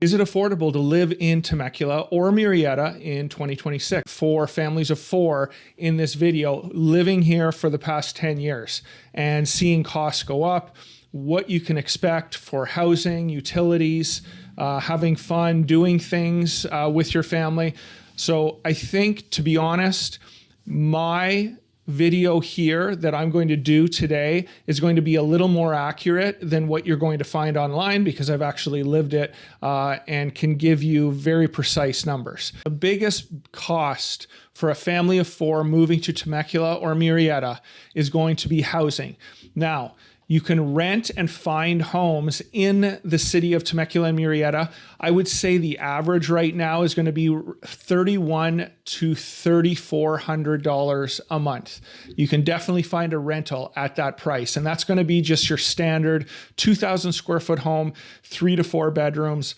Is it affordable to live in Temecula or Murrieta in 2026? For families of 4 in this video, living here for the past 10 years and seeing costs go up, what you can expect for housing, utilities, having fun, doing things with your family. So I think, to be honest, my video here that I'm going to do today is going to be a little more accurate than what you're going to find online, because I've actually lived it and can give you very precise numbers. The biggest cost for a family of 4 moving to Temecula or Murrieta is going to be housing. Now, you can rent and find homes in the city of Temecula and Murrieta. I would say the average right now is going to be $3,100 to $3,400 a month. You can definitely find a rental at that price, and that's going to be just your standard 2,000 square foot home, 3 to 4 bedrooms.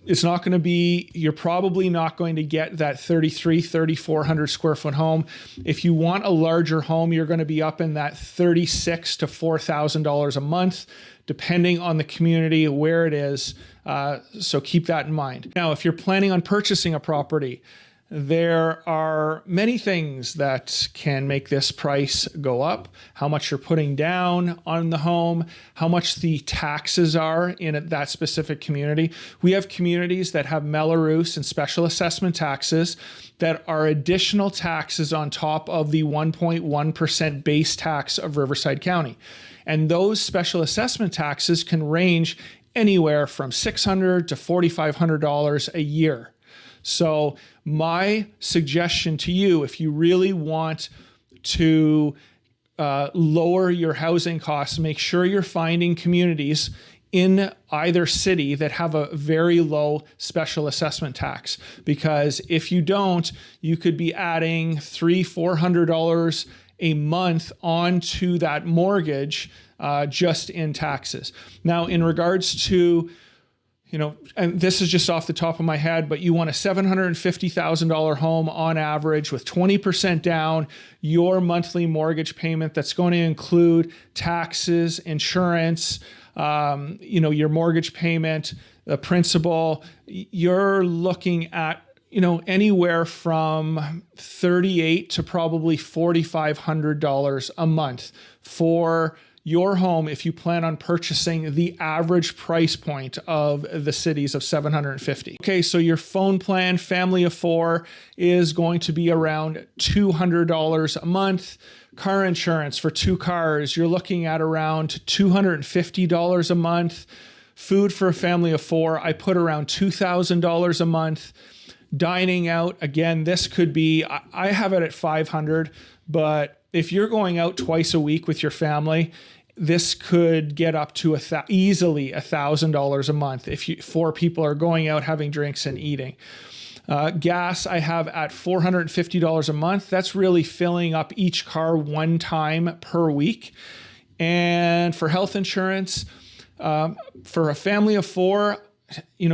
It's not going to be, you're probably not going to get that 3,400 square foot home. If you want a larger home, you're going to be up in that $36,000 to $4,000 a month, depending on the community, where it is. So keep that in mind. Now, if you're planning on purchasing a property, there are many things that can make this price go up. How much you're putting down on the home, how much the taxes are in that specific community. We have communities that have Melrose and special assessment taxes that are additional taxes on top of the 1.1% base tax of Riverside County. And those special assessment taxes can range anywhere from $600 to $4,500 a year. So my suggestion to you, if you really want to lower your housing costs, make sure you're finding communities in either city that have a very low special assessment tax. Because if you don't, you could be adding $300-400 a month onto that mortgage just in taxes. Now, in regards to, and this is just off the top of my head, but you want a $750,000 home on average with 20% down, your monthly mortgage payment that's going to include taxes, insurance, your mortgage payment, the principal, you're looking at, anywhere from $3,800 to probably $4,500 a month for your home if you plan on purchasing the average price point of the cities of $750. Okay, so your phone plan, family of 4, is going to be around $200 a month. Car insurance for 2 cars, you're looking at around $250 a month. Food for a family of 4, I put around $2,000 a month. Dining out, again, this could be, I have it at $500, but if you're going out twice a week with your family, this could get up to easily $1,000 a month if 4 people are going out having drinks and eating. Gas, I have at $450 a month. That's really filling up each car one time per week. And for health insurance, for a family of 4,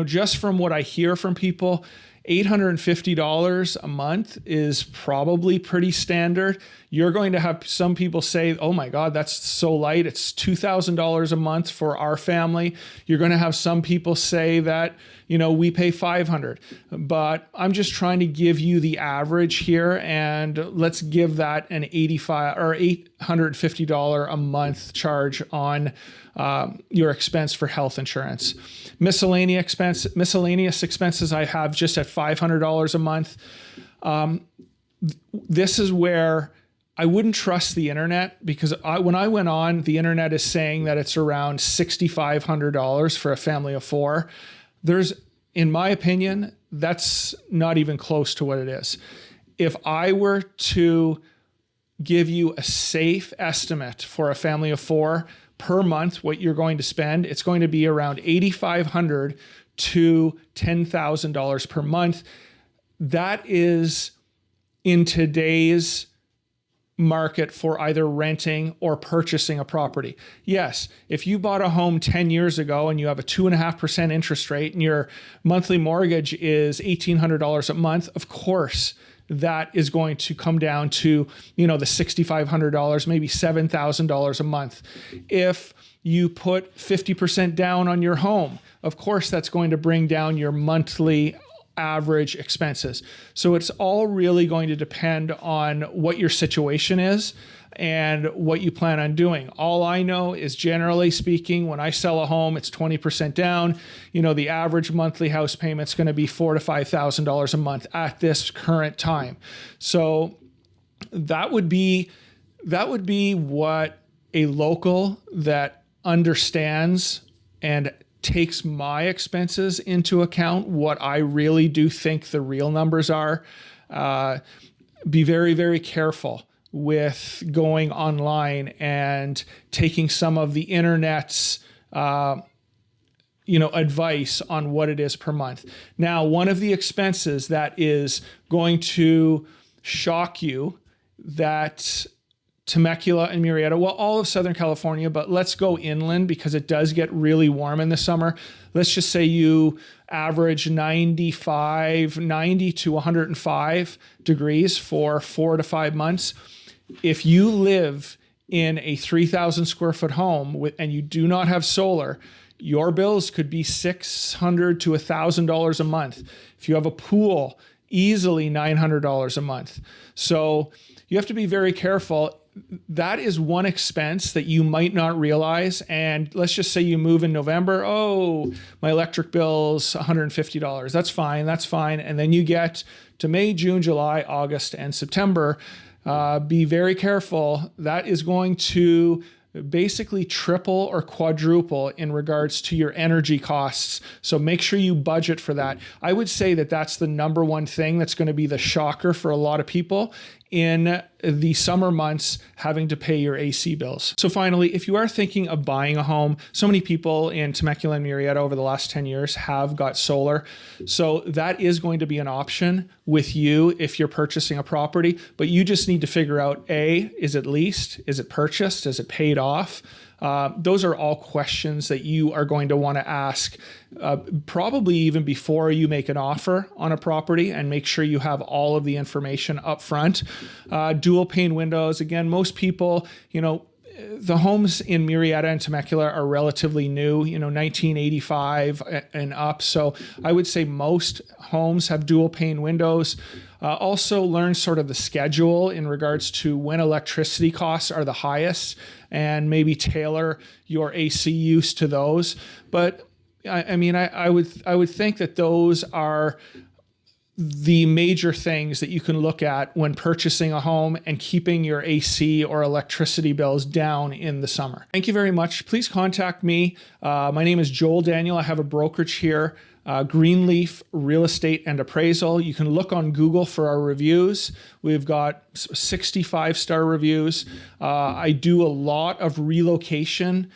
just from what I hear from people, $850 a month is probably pretty standard. You're going to have some people say, oh my God, that's so light. It's $2,000 a month for our family. You're going to have some people say that, we pay $500, but I'm just trying to give you the average here, and let's give that an $850 a month charge on your expense for health insurance. Miscellaneous expenses I have just at $500 a month. This is where I wouldn't trust the internet, because when I went on, the internet is saying that it's around $6,500 for a family of 4. In my opinion, that's not even close to what it is. If I were to give you a safe estimate for a family of 4 per month, what you're going to spend, it's going to be around $8,500 to $10,000 per month. That is in today's market for either renting or purchasing a property. Yes, if you bought a home 10 years ago and you have a 2.5% interest rate and your monthly mortgage is $1,800 a month, of course, that is going to come down to, the $6,500, maybe $7,000 a month. If you put 50% down on your home. Of course, that's going to bring down your monthly average expenses. So it's all really going to depend on what your situation is and what you plan on doing. All I know is, generally speaking, when I sell a home, it's 20% down. The average monthly house payment's going to be $4,000 to $5,000 a month at this current time. So that would be what a local that understands and takes my expenses into account, what I really do think the real numbers are. Be very, very careful with going online and taking some of the internet's advice on what it is per month. Now, one of the expenses that is going to shock you, that Temecula and Murrieta, well, all of Southern California, but let's go inland because it does get really warm in the summer. Let's just say you average 90 to 105 degrees for 4 to 5 months. If you live in a 3,000 square foot home and you do not have solar, your bills could be $600 to $1,000 a month. If you have a pool, easily $900 a month. So you have to be very careful. That is one expense that you might not realize. And let's just say you move in November. Oh, my electric bill's $150. That's fine. And then you get to May, June, July, August, and September. Be very careful. That is going to basically triple or quadruple in regards to your energy costs. So make sure you budget for that. I would say that that's the number one thing that's going to be the shocker for a lot of people in the summer months, having to pay your AC bills. So finally, if you are thinking of buying a home, so many people in Temecula and Murrieta over the last 10 years have got solar. So that is going to be an option with you if you're purchasing a property, but you just need to figure out, A, is it leased? Is it purchased? Is it paid off? Those are all questions that you are going to want to ask probably even before you make an offer on a property, and make sure you have all of the information up front. Dual pane windows. Again, most people, the homes in Murrieta and Temecula are relatively new, 1985 and up. So I would say most homes have dual pane windows. Also learn sort of the schedule in regards to when electricity costs are the highest, and maybe tailor your AC use to those. But I would think that those are the major things that you can look at when purchasing a home and keeping your AC or electricity bills down in the summer. Thank you very much. Please contact me. My name is Joel Daniel. I have a brokerage here, Greenleaf Real Estate and Appraisal. You can look on Google for our reviews. We've got 65-star reviews. I do a lot of relocation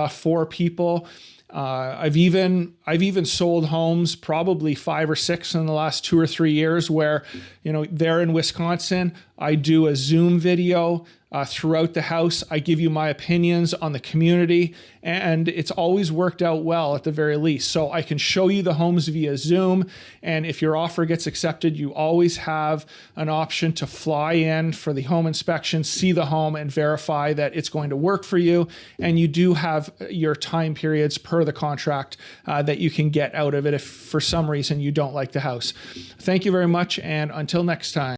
for people. I've even sold homes, probably 5 or 6 in the last 2 or 3 years, where, they're in Wisconsin. I do a Zoom video throughout the house. I give you my opinions on the community, and it's always worked out well at the very least. So I can show you the homes via Zoom, and if your offer gets accepted, you always have an option to fly in for the home inspection, see the home, and verify that it's going to work for you. And you do have your time periods per the contract that you can get out of it if for some reason you don't like the house. Thank you very much, and until next time.